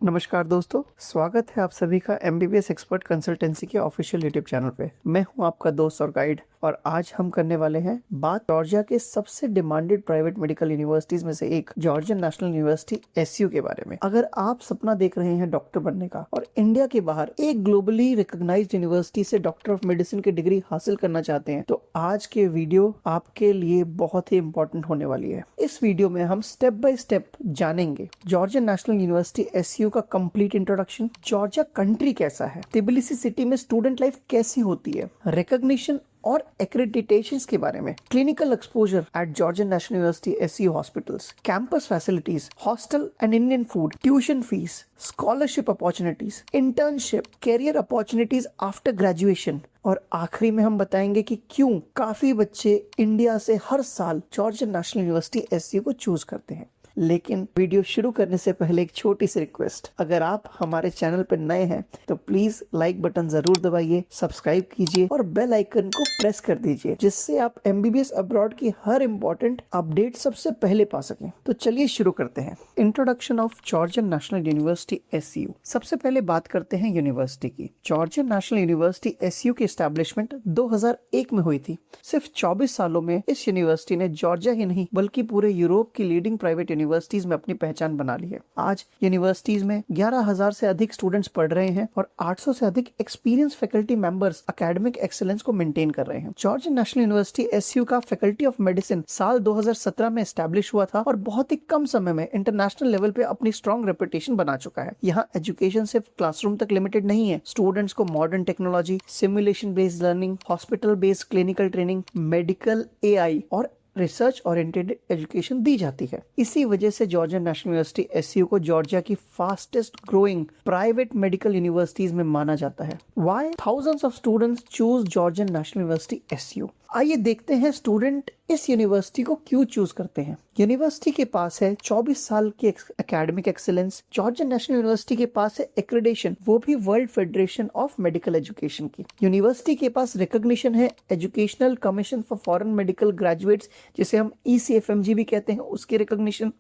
नमस्कार दोस्तों, स्वागत है आप सभी का एमबीबीएस एक्सपर्ट कंसल्टेंसी के ऑफिशियल यूट्यूब चैनल पे। मैं हूं आपका दोस्त और गाइड और आज हम करने वाले हैं बात जॉर्जिया के सबसे डिमांडेड प्राइवेट मेडिकल यूनिवर्सिटीज में से एक जॉर्जियन नेशनल यूनिवर्सिटी एसयू के बारे में। अगर आप सपना देख रहे हैं डॉक्टर बनने का और इंडिया के बाहर एक ग्लोबली रिकॉग्नाइज्ड यूनिवर्सिटी से डॉक्टर ऑफ मेडिसिन की डिग्री हासिल करना चाहते हैं तो आज के वीडियो आपके लिए बहुत ही इंपॉर्टेंट होने वाली है। इस वीडियो में हम स्टेप बाय स्टेप जानेंगे जॉर्जियन नेशनल यूनिवर्सिटी एसयू का कंप्लीट इंट्रोडक्शन, जॉर्जिया कंट्री कैसा है, तिबिलिसी सिटी में स्टूडेंट लाइफ कैसी होती है, रिकॉग्निशन और एक्रेडिटेशंस के बारे में, clinical exposure at Georgian National University SU hospitals, campus facilities, hostel and Indian food, tuition fees, scholarship opportunities, internship, career opportunities after graduation और आखिरी में हम बताएंगे कि क्यों काफी बच्चे इंडिया से हर साल जॉर्जियन नेशनल यूनिवर्सिटी एसयू को चूज करते हैं। लेकिन वीडियो शुरू करने से पहले एक छोटी सी रिक्वेस्ट, अगर आप हमारे चैनल पर नए हैं तो प्लीज लाइक बटन जरूर दबाइए, सब्सक्राइब कीजिए और बेल आइकन को प्रेस कर दीजिए जिससे आप एमबीबीएस अब्रॉड की हर इंपॉर्टेंट अपडेट सबसे पहले पा सकें। तो चलिए शुरू करते हैं। Introduction of Georgian National University SU. सबसे पहले बात करते हैं यूनिवर्सिटी की। जॉर्जियन नेशनल यूनिवर्सिटी एसयू की एस्टैब्लिशमेंट 2001 में हुई थी। सिर्फ 24 सालों में इस यूनिवर्सिटी ने जॉर्जिया ही नहीं बल्कि पूरे यूरोप की लीडिंग प्राइवेट यूनिवर्सिटीज में अपनी पहचान बना ली है। आज यूनिवर्सिटीज में 11,000 से अधिक स्टूडेंट्स पढ़ रहे हैं और 800 से अधिक experience faculty members academic excellence को मेंटेन कर रहे हैं। जॉर्जियन नेशनल यूनिवर्सिटी एसयू का फैकल्टी ऑफ मेडिसिन साल 2017 में एस्टैब्लिश हुआ था और बहुत ही कम समय में इंटरनेशनल लेवल पे अपनी स्ट्रॉन्ग रेपुटेशन बना चुका है। यहाँ एजुकेशन सिर्फ क्लासरूम तक लिमिटेड नहीं है। स्टूडेंट्स को modern technology, simulation based learning, hospital based clinical training, medical AI और रिसर्च ओरिएंटेड एजुकेशन दी जाती है। इसी वजह से जॉर्जियन नेशनल यूनिवर्सिटी एसयू को जॉर्जिया की fastest growing private medical universities में माना जाता है। Why thousands of students choose Georgian National University SU. आइए देखते हैं स्टूडेंट इस यूनिवर्सिटी को क्यों चूज करते हैं। यूनिवर्सिटी के पास है 24 साल की academic excellence. Georgian National university के पास है एक्रेडिटेशन, वो भी world federation of medical education की। यूनिवर्सिटी के पास रिकॉग्निशन है educational commission for foreign medical graduates, जिसे हम ECFMG भी कहते हैं, उसकी रिकॉग्निशन।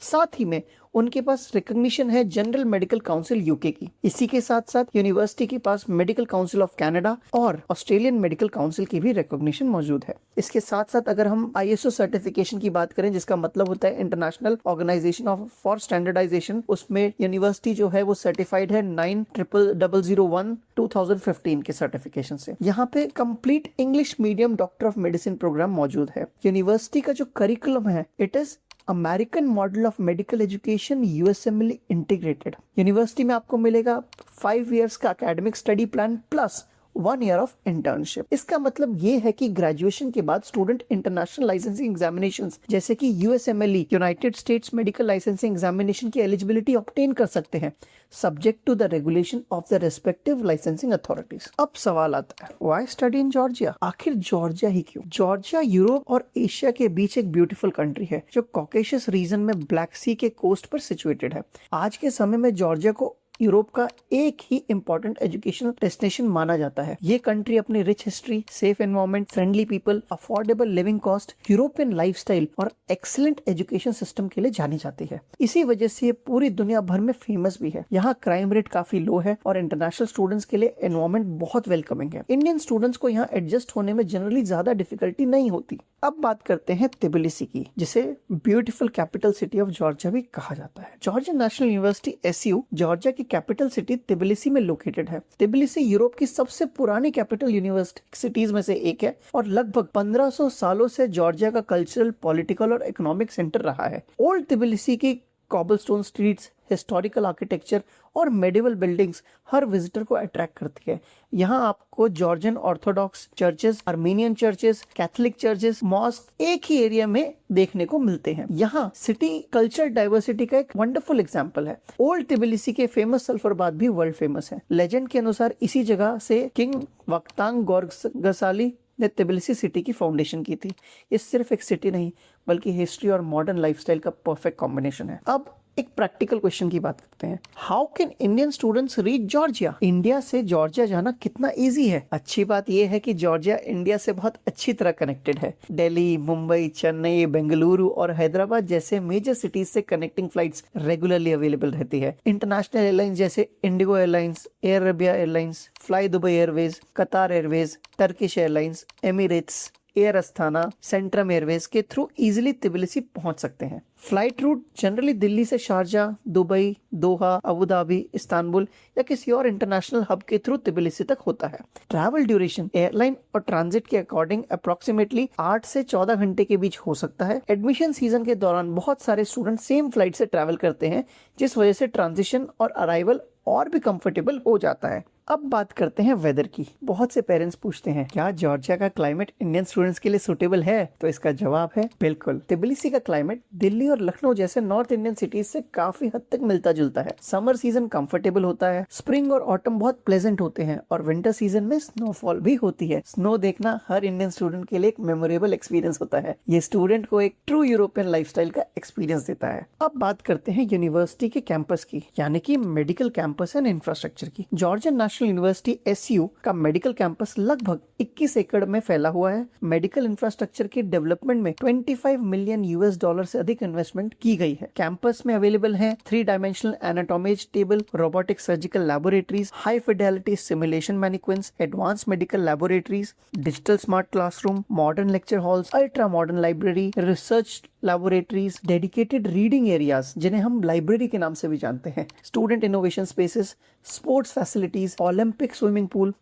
साथ ही में उनके पास रिकॉग्निशन है जनरल मेडिकल काउंसिल यूके की। इसी के साथ साथ यूनिवर्सिटी के पास मेडिकल काउंसिल ऑफ कनाडा और ऑस्ट्रेलियन मेडिकल काउंसिल की भी रिकॉग्निशन मौजूद है। इसके साथ साथ अगर हम ISO सर्टिफिकेशन की बात करें, जिसका मतलब होता है international organisation of for standardisation, उसमें यूनिवर्सिटी जो है वो सर्टिफाइड है 900001 2015 के सर्टिफिकेशन से। यहाँ पे complete English medium doctor of medicine program मौजूद है। यूनिवर्सिटी का जो करिकुलम है it is American model of medical education USMLE integrated. University में आपको मिलेगा 5 इयर्स का academic study plan plus 1 year of internship. इसका मतलब ये है कि ग्रेजुएशन के बाद स्टूडेंट इंटरनेशनल लाइसेंसिंग एग्जामिनेशंस जैसे कि USMLE United States medical licensing examination की एलिजिबिलिटी ऑब्टेन कर सकते हैं, subject to the regulation of the respective licensing authorities. अब सवाल आता है, व्हाई स्टडी इन जॉर्जिया? आखिर जॉर्जिया ही क्यों? जॉर्जिया यूरोप और एशिया के बीच एक ब्यूटीफुल कंट्री है जो कॉकेशस रीजन में ब्लैक सी के कोस्ट पर सिचुएटेड है। आज के समय में जॉर्जिया को यूरोप का एक ही इंपॉर्टेंट एजुकेशनल डेस्टिनेशन माना जाता है। ये कंट्री अपनी rich history, safe environment, friendly people, affordable living cost, European lifestyle और एक्सीलेंट एजुकेशन सिस्टम के लिए जानी जाती है। इसी वजह से ये पूरी दुनिया भर में फेमस भी है। यहाँ क्राइम रेट काफी लो है और इंटरनेशनल स्टूडेंट्स के लिए एनवायरनमेंट बहुत वेलकमिंग है। इंडियन स्टूडेंट्स को यहाँ एडजस्ट होने में जनरली ज्यादा डिफिकल्टी नहीं होती। अब बात करते हैं तिबिलिसी की, जिसे beautiful capital city of Georgia भी कहा जाता है। Georgian National University SU Georgia की कैपिटल सिटी तिबिलिसी में लोकेटेड है। तिबिलिसी यूरोप की सबसे पुरानी कैपिटल यूनिवर्सिटी सिटीज में से एक है और लगभग 1500 सालों से जॉर्जिया का कल्चरल, पॉलिटिकल और इकोनॉमिक सेंटर रहा है। ओल्ड तिबिलिसी की कॉबलस्टोन स्ट्रीट्स, हिस्टोरिकल आर्किटेक्चर और मेडिवल बिल्डिंग्स हर विजिटर को अट्रैक्ट करती है। यहाँ आपको Georgian Orthodox churches, Armenian churches, Catholic churches, mosque एक ही एरिया में देखने को मिलते हैं। यहाँ सिटी कल्चर डाइवर्सिटी का एक वंडरफुल एग्जाम्पल है। ओल्ड तिबिलिसी के फेमस सल्फर बाथ भी वर्ल्ड फेमस है। लेजेंड के अनुसार इसी जगह से किंग वक्तांग गोर्गसाली ने तिबिलिसी सिटी की फाउंडेशन की थी। ये सिर्फ एक सिटी नहीं बल्कि हिस्ट्री और मॉडर्न लाइफस्टाइल का परफेक्ट कॉम्बिनेशन है। अब एक प्रैक्टिकल क्वेश्चन की बात करते हैं। How can Indian students reach Georgia? India से जॉर्जिया जाना कितना इजी है? अच्छी बात यह है कि जॉर्जिया इंडिया से बहुत अच्छी तरह कनेक्टेड है। दिल्ली, मुंबई, चेन्नई, बेंगलुरु और हैदराबाद जैसे मेजर सिटीज से कनेक्टिंग फ्लाइट्स रेगुलरली अवेलेबल रहती है। इंटरनेशनल एयरलाइंस जैसे IndiGo airlines, Air Arabia airlines, fly Dubai airways, Qatar airways, Turkish airlines, Emirates, Air Astana, Centrum airways के थ्रू इजीली तिबिलिसी पहुंच सकते हैं। फ्लाइट रूट जनरली दिल्ली से Sharjah, Dubai, Doha, Abu Dhabi, Istanbul या किसी और international hub के through Tbilisi तक होता है। ट्रैवल ड्यूरेशन एयरलाइन और ट्रांजिट के अकॉर्डिंग अप्रोक्सीमेटली 8 से 14 घंटे के बीच हो सकता है। एडमिशन सीजन के दौरान बहुत सारे स्टूडेंट सेम फ्लाइट से ट्रैवल करते हैं, जिस वजह से ट्रांजिशन और अराइवल और भी कंफर्टेबल हो जाता है। अब बात करते हैं वेदर की। बहुत से पेरेंट्स पूछते हैं क्या जॉर्जिया का क्लाइमेट इंडियन स्टूडेंट्स के लिए सूटेबल है? तो इसका जवाब है बिल्कुल। तिबिलिसी का क्लाइमेट दिल्ली और लखनऊ जैसे नॉर्थ इंडियन सिटीज से काफी हद तक मिलता जुलता है। समर सीजन कंफर्टेबल होता है, स्प्रिंग और ऑटम बहुत प्लेजेंट होते हैं और विंटर सीजन में स्नोफॉल भी होती है। स्नो देखना हर इंडियन स्टूडेंट के लिए एक मेमोरेबल एक्सपीरियंस होता है। ये स्टूडेंट को एक ट्रू यूरोपियन लाइफस्टाइल का एक्सपीरियंस देता है। अब बात करते हैं यूनिवर्सिटी के कैंपस की, यानी कि मेडिकल कैंपस एंड इंफ्रास्ट्रक्चर की। जॉर्जियन नेशनल यूनिवर्सिटी SU का मेडिकल कैंपस लगभग 21 एकड़ में फैला हुआ है। मेडिकल इंफ्रास्ट्रक्चर के डेवलपमेंट में $25 मिलियन से अधिक इन्वेस्टमेंट की गई है। कैंपस में अवेलेबल है 3 dimensional Anatomage table, robotic surgical laboratories, high fidelity simulation mannequins, advance medical laboratories, digital smart classroom, modern lecture halls, ultra modern library, research laboratories, dedicated reading areas जिन्हें हम library के नाम से भी जानते हैं, student innovation spaces, sports facilities, Olympic swimming pool,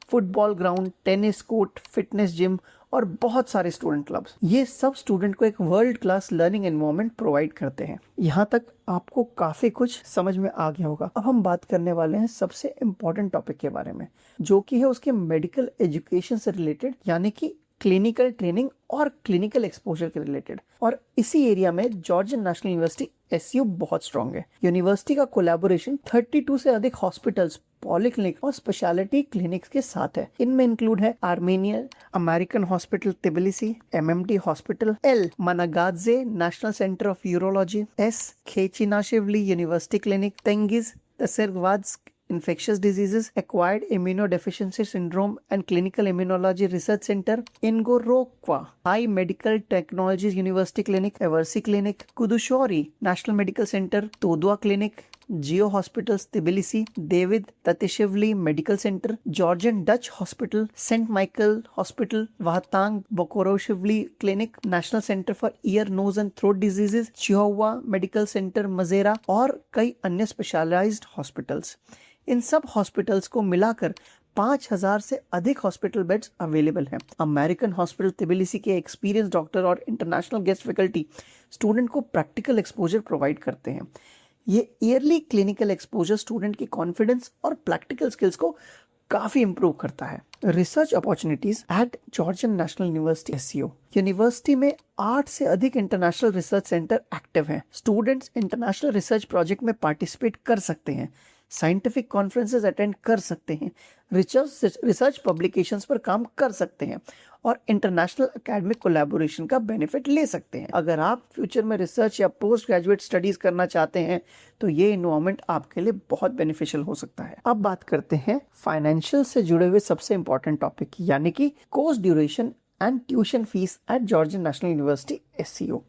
football ground, tennis court, fitness gym और बहुत सारे स्टूडेंट क्लब्स। ये सब स्टूडेंट को एक world class learning environment provide करते हैं। यहाँ तक आपको काफी कुछ समझ में आ गया होगा। अब हम बात करने वाले हैं सबसे इम्पोर्टेंट टॉपिक के बारे में, जो कि है उसके मेडिकल एजुकेशन से रिलेटेड, यानी कि क्लिनिकल ट्रेनिंग और क्लिनिकल एक्सपोजर के रिलेटेड। और इसी एरिया में जॉर्जियन नेशनल यूनिवर्सिटी SU बहुत स्ट्रॉन्ग है। यूनिवर्सिटी का कोलैबोरेशन 32 से अधिक हॉस्पिटल्स, पॉलीक्लिनिक और स्पेशलिटी क्लिनिक्स के साथ है। इनमें इंक्लूड है Armenian American hospital Tbilisi, MMT hospital, L Managadze national centre of urology, S Khechinashvili university clinic, Tengiz Tsertsvadze infectious diseases, acquired immunodeficiency syndrome and clinical immunology research center, Ingorokwa High Medical Technologies University Clinic, Eversi Clinic, Kudushori National Medical Center, Todua Clinic, Geo Hospitals Tbilisi, David Tatishvili Medical Center, Georgian Dutch Hospital, St. Michael Hospital, Vahatang Bokoroshvili Clinic, National Center for Ear, Nose and Throat Diseases, Chihuahua Medical Center Mazera और कई अन्य specialised hospitals. इन सब hospitals को मिलाकर 5000 से अधिक hospital beds available हैं। American hospital Tbilisi के एक्सपीरियंस डॉक्टर और इंटरनेशनल गेस्ट फैकल्टी स्टूडेंट को प्रैक्टिकल एक्सपोजर प्रोवाइड करते हैं। ये ईयरली क्लिनिकल एक्सपोजर स्टूडेंट की कॉन्फिडेंस और प्रैक्टिकल स्किल्स को काफी इंप्रूव करता है। Research opportunities at Georgian National University SU। University में 8 से अधिक इंटरनेशनल रिसर्च सेंटर एक्टिव हैं। स्टूडेंट्स इंटरनेशनल रिसर्च प्रोजेक्ट में पार्टिसिपेट कर सकते हैं, साइंटिफिक कॉन्फ्रेंसेस अटेंड कर सकते हैं, रिसर्च पब्लिकेशंस पर काम कर सकते हैं और इंटरनेशनल एकेडमिक कोलैबोरेशन का बेनिफिट ले सकते हैं। अगर आप फ्यूचर में रिसर्च या पोस्ट ग्रेजुएट स्टडीज करना चाहते हैं तो ये इन्वायरमेंट आपके लिए बहुत बेनिफिशियल हो सकता है। अब बात करते हैं फाइनेंशियल से जुड़े हुए सबसे इंपॉर्टेंट टॉपिक, यानी कि course duration and tuition fees at Georgian National University SCO।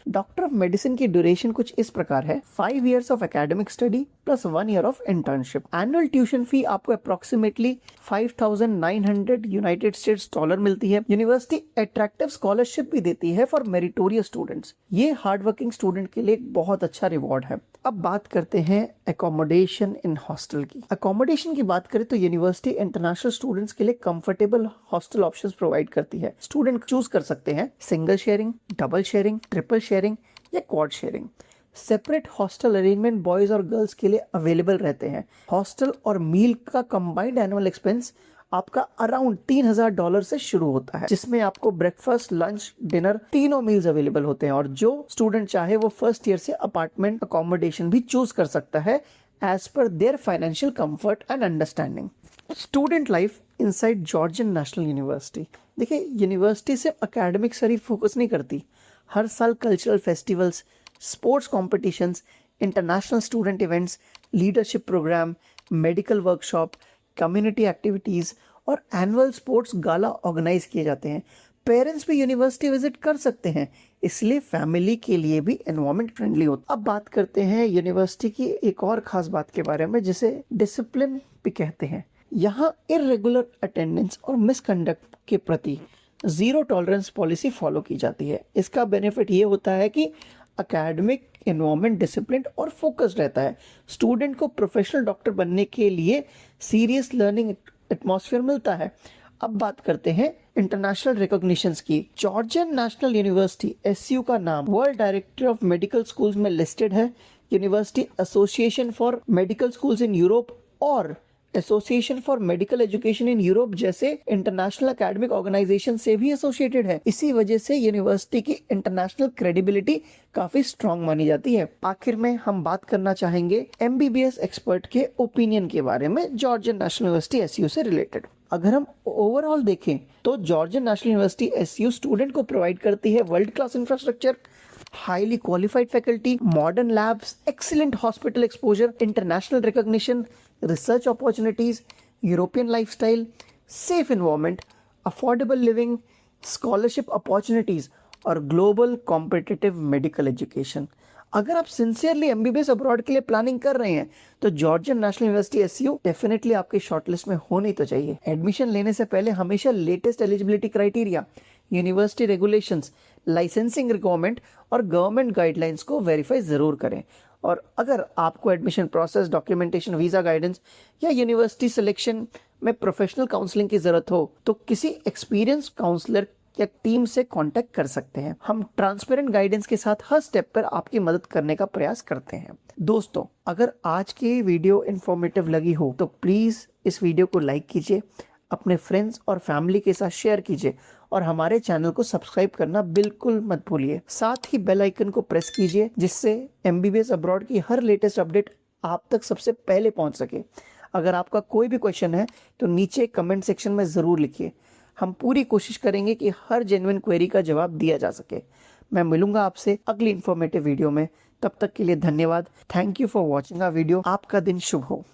Doctor of medicine की ड्यूरेशन कुछ इस प्रकार है: 5 years of academic study plus 1 year of internship. Annual tuition fee आपको अप्रोक्सीमेटली $5,900 मिलती है। यूनिवर्सिटी अट्रैक्टिव स्कॉलरशिप भी देती है फॉर मेरिटोरियस स्टूडेंट्स। ये हार्डवर्किंग स्टूडेंट के लिए एक बहुत अच्छा रिवॉर्ड है। अब बात करते हैं अकोमोडेशन इन हॉस्टल की। अकोमोडेशन की बात करें तो यूनिवर्सिटी इंटरनेशनल स्टूडेंट्स के लिए कंफर्टेबल हॉस्टल ऑप्शंस प्रोवाइड करती है। स्टूडेंट चूज कर सकते हैं single sharing, double sharing, triple sharing या quad sharing. Separate hostel arrangement boys और गर्ल्स के लिए अवेलेबल रहते हैं। हॉस्टल और मील का कंबाइंड एनुअल एक्सपेंस आपका अराउंड $3,000 से शुरू होता है, जिसमें आपको ब्रेकफास्ट, लंच, डिनर तीनों मील्स अवेलेबल होते हैं। और जो स्टूडेंट चाहे वो फर्स्ट ईयर से अपार्टमेंट अकोमोडेशन भी चूज कर सकता है as per their financial comfort and understanding. Student life inside Georgian National University. देखिए, यूनिवर्सिटी सिर्फ एकेडमिक से ही फोकस नहीं करती। हर साल cultural festivals, sports competitions, international student events, leadership program, medical workshop, community activities और एनुअल स्पोर्ट्स गाला ऑर्गेनाइज किए जाते हैं। पेरेंट्स भी यूनिवर्सिटी विजिट कर सकते हैं, इसलिए फैमिली के लिए भी एनवायरमेंट फ्रेंडली होता है। अब बात करते हैं यूनिवर्सिटी की एक और खास बात के बारे में, जिसे डिसिप्लिन भी कहते हैं। यहाँ इरेगुलर अटेंडेंस और मिसकंडक्ट के प्रति जीरो टॉलरेंस पॉलिसी फॉलो की जाती है। इसका बेनिफिट ये होता है कि एकेडमिक एनवायरनमेंट डिसिप्लिन और फोकस्ड रहता है। स्टूडेंट को प्रोफेशनल डॉक्टर बनने के लिए सीरियस लर्निंग एटमॉस्फेयर मिलता है। अब बात करते हैं इंटरनेशनल रिकॉग्निशंस की। जॉर्जियन नेशनल यूनिवर्सिटी एसयू का नाम world director of medical schools में लिस्टेड है। University association for medical schools in Europe और association for medical education in Europe जैसे इंटरनेशनल एकेडमिक ऑर्गेनाइजेशन से भी एसोसिएटेड है। इसी वजह से यूनिवर्सिटी की इंटरनेशनल क्रेडिबिलिटी काफी स्ट्रांग मानी जाती है। आखिर में हम बात करना चाहेंगे एमबीबीएस एक्सपर्ट के ओपिनियन के बारे में जॉर्जियन नेशनल यूनिवर्सिटी एसयू से रिलेटेड। अगर हम ओवरऑल देखें तो Georgian National University SU student को प्रोवाइड करती है world class infrastructure, highly qualified faculty, modern labs, excellent hospital exposure, international recognition, research opportunities, European lifestyle, safe environment, affordable living, scholarship opportunities और ग्लोबल कॉम्पिटिटिव मेडिकल एजुकेशन। अगर आप sincerely MBBS abroad के लिए planning कर रहे हैं तो Georgian National University SU definitely आपकी शॉर्टलिस्ट में होनी तो चाहिए। एडमिशन लेने से पहले हमेशा latest eligibility criteria, university regulations, licensing requirement और गवर्नमेंट गाइडलाइंस को वेरीफाई जरूर करें। और अगर आपको admission process, documentation, visa guidance या यूनिवर्सिटी सिलेक्शन में प्रोफेशनल काउंसलिंग की जरूरत हो तो किसी एक्सपीरियंस काउंसलर या टीम से कांटेक्ट कर सकते हैं। हम ट्रांसपेरेंट गाइडेंस के साथ हर स्टेप पर आपकी मदद करने का प्रयास करते हैं। दोस्तों, अगर आज की वीडियो इंफॉर्मेटिव लगी हो तो प्लीज इस वीडियो को लाइक कीजिए, अपने फ्रेंड्स और फैमिली के साथ शेयर कीजिए और हमारे चैनल को सब्सक्राइब करना बिल्कुल मत भूलिए। साथ ही बेल आइकन को प्रेस कीजिए जिससे एमबीबीएस अब्रॉड की हर लेटेस्ट अपडेट आप तक सबसे पहले पहुंच सके। अगर आपका कोई भी क्वेश्चन है तो नीचे कमेंट सेक्शन में जरूर लिखिए। हम पूरी कोशिश करेंगे कि हर जेन्युइन क्वेरी का जवाब दिया जा सके। मैं मिलूंगा आपसे अगली इंफॉर्मेटिव वीडियो में। तब तक के लिए धन्यवाद। Thank you for watching our video. आपका दिन शुभ हो।